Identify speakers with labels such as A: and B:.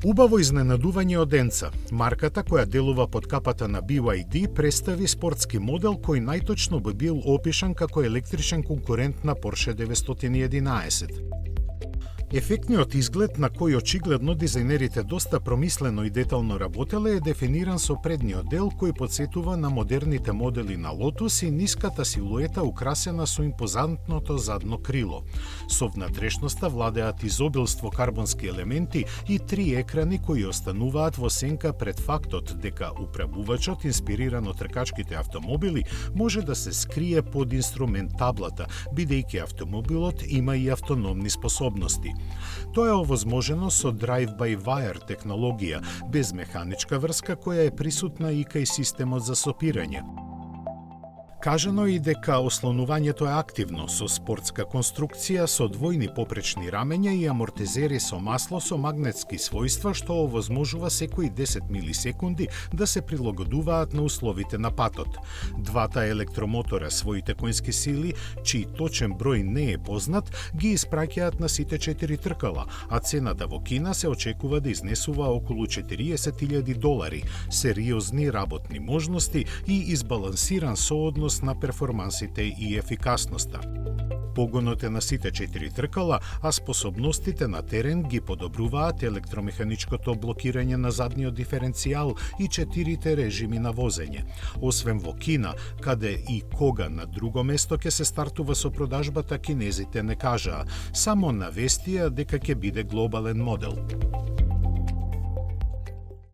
A: Убаво изненадување од Енца. Марката која делува под капата на BYD представи спортски модел кој најточно би бил опишан како електричен конкурент на Porsche 911. Ефектниот изглед на кој очигледно дизајнерите доста промислено и детално работеле е дефиниран со предниот дел кој потсетува на модерните модели на Lotus и ниската силуета украсена со импозантното задно крило. Со внатрешноста владеат изобилство карбонски елементи и 3 екрани кои остануваат во сенка пред фактот дека управувачот, инспириран од тркачките автомобили, може да се скрие под инструмент таблата, бидејќи автомобилот има и автономни способности. Тоа е овозможено со drive-by-wire технологија, без механичка врска која е присутна и кај системот за сопирање. Кажано и дека ослонувањето е активно, со спортска конструкција, со двојни попречни рамења и амортизери со масло со магнетски својства, што овозможува секои 10 милисекунди да се прилагодуваат на условите на патот. Двата електромотора своите коњски сили, чиј точен број не е познат, ги испраќаат на сите 4 тркала, а цената во Кина се очекува да изнесува околу $40,000, сериозни работни можности и избалансиран сооднос на перформансите и ефикасноста. Погонот е на сите 4 тркала, а способностите на терен ги подобруваат електромеханичкото блокирање на задниот диференцијал и 4 режими на возење. Освен во Кина, каде и кога на друго место ќе се стартува со продажбата, кинезите не кажаа, само навестија дека ќе биде глобален модел.